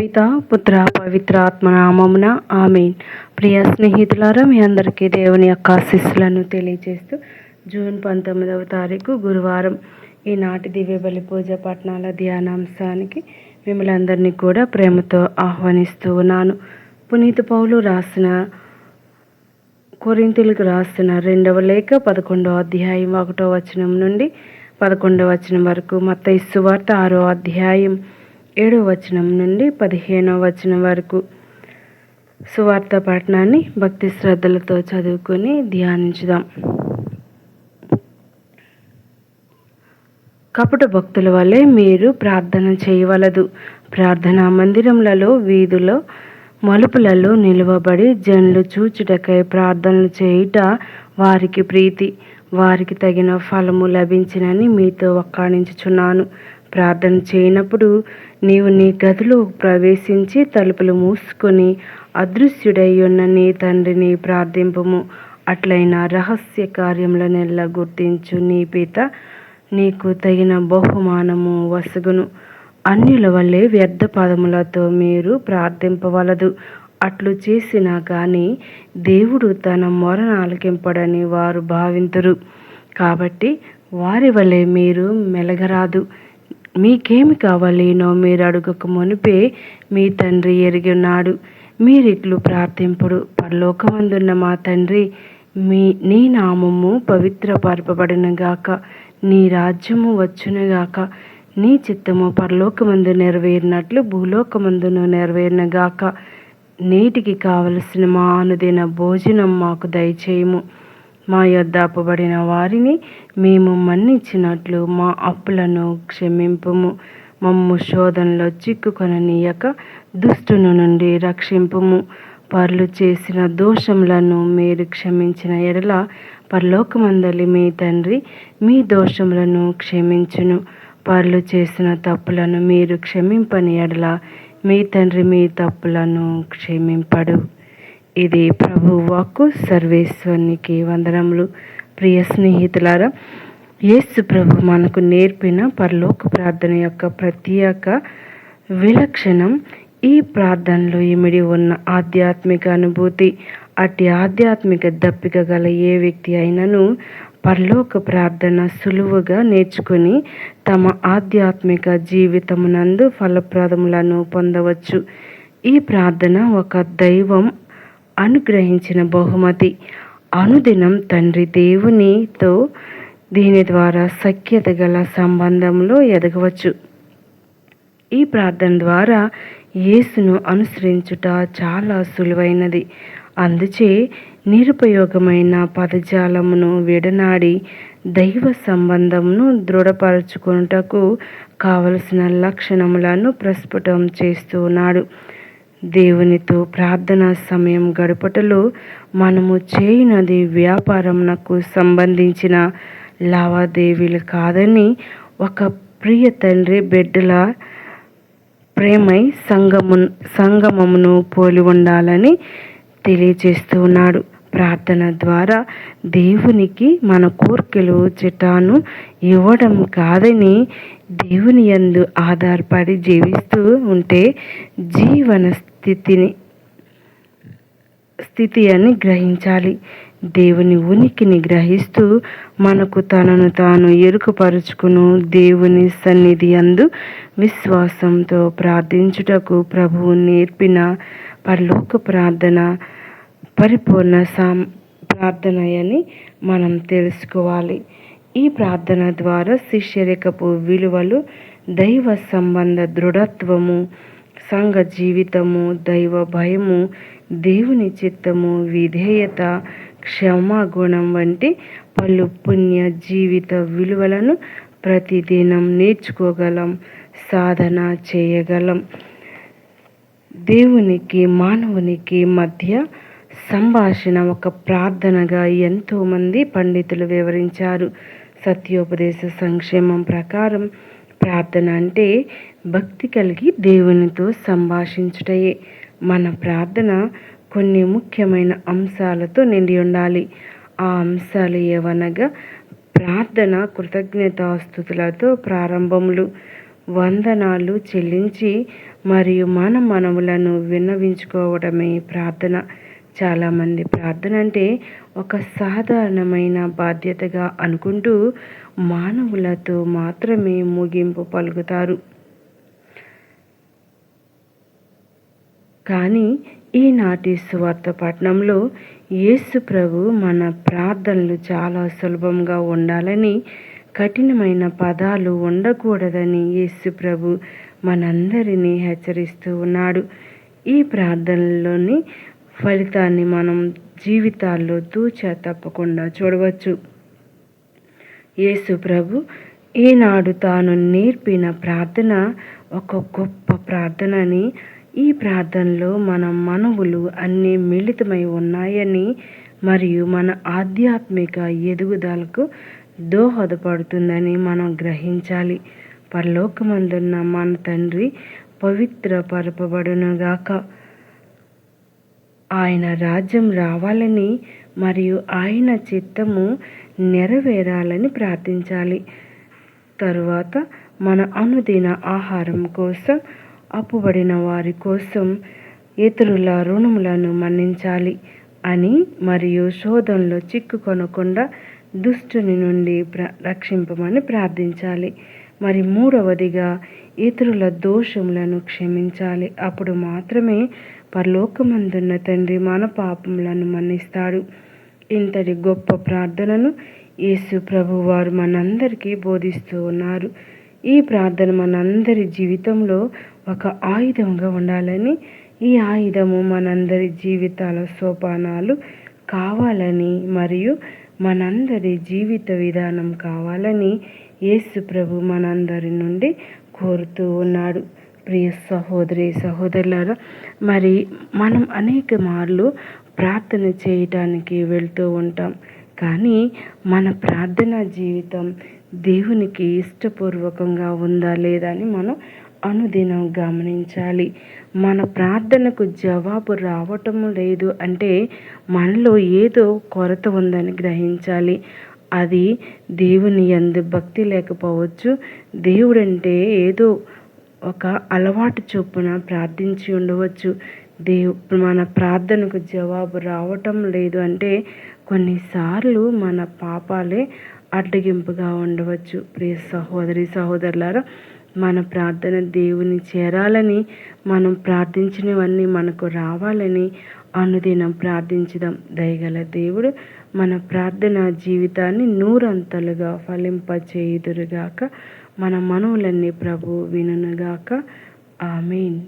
పిత పుత్ర పవిత్ర ఆత్మ నామమున ఆమేన్. ప్రియ స్నేహితులారా, మీ అందరికీ దేవుని యొక్క ఆశీస్సులను తెలియజేస్తూ జూన్ 19వ తారీఖు గురువారం ఈనాటి దివ్య బలి పూజ పట్టణాల ధ్యానాంశానికి మిమ్మల్ని అందరినీ కూడా ప్రేమతో ఆహ్వానిస్తూ ఉన్నాను. పునీత పౌలు రాసిన కొరింథీయులకు రాసిన 2వ లేఖ 11వ అధ్యాయం 1వ వచనం నుండి 11వ వచనం వరకు, మత్తయి సువార్త 6వ అధ్యాయం 7వ వచనం నుండి 15వ వచనం వరకు సువార్త పఠనాన్ని భక్తి శ్రద్ధలతో చదువుకొని ధ్యానించుదాం. కపట భక్తుల వలె మీరు ప్రార్థన చేయవలదు. ప్రార్థనా మందిరములలో, వీధుల్లో, మలుపులలో నిలువబడి జనులు చూచుటకై ప్రార్థనలు చేయుట వారికి ప్రీతి, వారికి తగిన ఫలము లభించినని మీతో వక్కాణించుచున్నాను. ప్రార్థన చేయనప్పుడు నీవు నీ గదిలో ప్రవేశించి తలుపులు మూసుకొని అదృశ్యుడై ఉన్న నీ తండ్రిని ప్రార్థింపుము. అట్లైన రహస్య కార్యములనెల్లా గుర్తించు నీ పిత నీకు తగిన బహుమానము వసగును. అన్యుల వల్లే వ్యర్థ పదములతో మీరు ప్రార్థింపవలదు. అట్లు చేసినా కానీ దేవుడు తన మొరను ఆలకింపడని వారు భావింతురు. కాబట్టి వారి వలె మీరు మెలగరాదు. మీకేమి కావాలేనో మీరు అడుగక మునిపే మీ తండ్రి ఎరిగి ఉన్నాడు. మీరిట్లు ప్రార్థింపుడు: పరలోకమందున్న మా తండ్రి, నీ నామము పవిత్రపరపబడునుగాక, నీ రాజ్యము వచ్చునుగాక, నీ చిత్తము పరలోకమందు నెరవేరినట్లు భూలోకమందును నెరవేరునుగాక. నేటికి కావలసిన మా అనుదిన భోజనం మాకు దయచేయము. మా యొద్ద అప్పుబడిన వారిని మేము మన్నించినట్లు మా అప్పులను క్షమింపుము. మమ్ము శోధనలో చిక్కుకొననీయక దుష్టుని నుండి రక్షింపుము. పరులు చేసిన దోషములను మీరు క్షమించిన ఎడల పరలోకమందలి మీ తండ్రి మీ దోషములను క్షమించును. పరులు చేసిన తప్పులను మీరు క్షమింపని ఎడల మీ తండ్రి మీ తప్పులను క్షమింపడు. ఇది ప్రభు వాక్కు. సర్వేశ్వరునికి వందనములు. ప్రియ స్నేహితులారా, యేసు ప్రభు మనకు నేర్పిన పరలోక ప్రార్థన యొక్క ప్రత్యేక విలక్షణం ఈ ప్రార్థనలో ఇమిడి ఉన్న ఆధ్యాత్మిక అనుభూతి. అట్టి ఆధ్యాత్మిక దప్పిక గల ఏ వ్యక్తి అయినను పరలోక ప్రార్థన సులువుగా నేర్చుకుని తమ ఆధ్యాత్మిక జీవితమునందు ఫలప్రదములను పొందవచ్చు. ఈ ప్రార్థన ఒక దైవం అనుగ్రహించిన బహుమతి. అనుదినం తండ్రి దేవునితో దీని ద్వారా సఖ్యత గల సంబంధంలో ఎదగవచ్చు. ఈ ప్రార్థన ద్వారా యేసును అనుసరించుట చాలా సులువైనది. అందుచే నిరుపయోగమైన పదజాలమును విడనాడి దైవ సంబంధమును దృఢపరచుకొనుటకు కావలసిన లక్షణములను ప్రస్ఫుటం చేస్తూ ఉన్నాడు. దేవునితో ప్రార్థనా సమయం గడుపుటలో మనము చేయునది వ్యాపారమునకు సంబంధించిన లావాదేవీలు కాదని, ఒక ప్రియ తండ్రి బిడ్డల ప్రేమై సంగమమును పోలి ఉండాలని తెలియజేస్తూ ఉన్నాడు. ప్రార్థన ద్వారా దేవునికి మన కోర్కెలు చిటాను ఇవ్వడం కాదని, దేవుని యందు ఆధారపడి జీవిస్తూ ఉంటే జీవన స్థితి అని గ్రహించాలి. దేవుని ఉనికిని గ్రహిస్తూ మనకు తనను తాను ఎరుకపరుచుకును దేవుని సన్నిధి యందు విశ్వాసంతో ప్రార్థించుటకు ప్రభువు నేర్పిన పరలోక ప్రార్థన పరిపూర్ణ ప్రార్థనయని మనం తెలుసుకోవాలి. ఈ ప్రార్థన ద్వారా శిష్యరికపు విలువలు, దైవ సంబంధ దృఢత్వము, సంఘ జీవితము, దైవ భయము, దేవుని చిత్తము, విధేయత, క్షమాగుణం వంటి పలు పుణ్య జీవిత విలువలను ప్రతిదినం నేర్చుకోగలం, సాధన చేయగలం. దేవునికి మానవునికి మధ్య సంభాషణ ఒక ప్రార్థనగా ఎంతోమంది పండితులు వివరించారు. సత్యోపదేశ సంక్షేమం ప్రకారం ప్రార్థన అంటే భక్తి కలిగి దేవునితో సంభాషించుటయే. మన ప్రార్థన కొన్ని ముఖ్యమైన అంశాలతో నిండి ఉండాలి. ఆ అంశాలు ఏవనగా: ప్రార్థన కృతజ్ఞతాస్తుతులతో ప్రారంభములు, వందనాలు చెల్లించి మరియు మన మనవులను విన్నవించుకోవడమే ప్రార్థన. చాలామంది ప్రార్థన అంటే ఒక సాధారణమైన బాధ్యతగా అనుకుంటూ మానవులతో మాత్రమే ముగింపు పలుకుతారు. కానీ ఈనాటి సువార్త పఠనంలో యేసు ప్రభు మన ప్రార్థనలు చాలా సులభంగా ఉండాలని, కఠినమైన పదాలు ఉండకూడదని యేసు ప్రభు మనందరినీ హెచ్చరిస్తూ ఉన్నాడు. ఈ ప్రార్థనలోని ఫలితాన్ని మనం జీవితాల్లో తూచా తప్పకుండా చూడవచ్చు. యేసు ప్రభు ఈనాడు తాను నేర్పిన ప్రార్థన ఒక గొప్ప ప్రార్థనని, ఈ ప్రార్థనలో మన మనవులు అన్నీ మిళితమై ఉన్నాయని మరియు మన ఆధ్యాత్మిక ఎదుగుదలకు దోహదపడుతుందని మనం గ్రహించాలి. పరలోకమందున్న మన తండ్రి పవిత్రపరపబడునుగాక. ఆయన రాజ్యం రావాలని మరియు ఆయన చిత్తము నెరవేరాలని ప్రార్థించాలి. తరువాత మన అనుదిన ఆహారం కోసం, అప్పుబడిన వారి కోసం, ఇతరుల రుణములను మన్నించాలి అని మరియు శోధనలో చిక్కుకొనకుండా దుష్టుని నుండి రక్షింపమని ప్రార్థించాలి. మరి మూడవదిగా ఇతరుల దోషములను క్షమించాలి. అప్పుడు మాత్రమే పరలోకమందున్న తండ్రి మన పాపములను మన్నిస్తాడు. ఇంతటి గొప్ప ప్రార్థనను యేసు ప్రభు వారు మనందరికీ బోధిస్తూ ఉన్నారు. ఈ ప్రార్థన మనందరి జీవితంలో ఒక ఆయుధంగా ఉండాలని, ఈ ఆయుధము మనందరి జీవితాల సోపానాలు కావాలని మరియు మనందరి జీవిత విధానం కావాలని యేసు ప్రభు మనందరి నుండి కోరుతూ ఉన్నాడు. ప్రియ సహోదరి సహోదరులారా, మరి మనం అనేక మార్లు ప్రార్థన చేయటానికి వెళ్తూ ఉంటాం. కానీ మన ప్రార్థనా జీవితం దేవునికి ఇష్టపూర్వకంగా ఉందా లేదా అని మనం అనుదినం గమనించాలి. మన ప్రార్థనకు జవాబు రావటం లేదు అంటే మనలో ఏదో కొరత ఉందని గ్రహించాలి. అది దేవుని యందు భక్తి లేకపోవచ్చు. దేవుడంటే ఏదో ఒక అలవాటు చొప్పున ప్రార్థించి ఉండవచ్చు. మన ప్రార్థనకు జవాబు రావటం లేదు అంటే కొన్నిసార్లు మన పాపాలే అడ్డగింపుగా ఉండవచ్చు. ప్రియ సహోదరి సహోదరులారా, మన ప్రార్థన దేవుని చేరాలని, మనం ప్రార్థించినవన్నీ మనకు రావాలని అనుదినం ప్రార్థించుదాం. దయగల దేవుడు మన ప్రార్థనా జీవితాన్ని నూరంతలుగా ఫలింపచేయుదురుగాక. మన మనవులన్నీ ప్రభువు వినుగాక. ఆమేన్.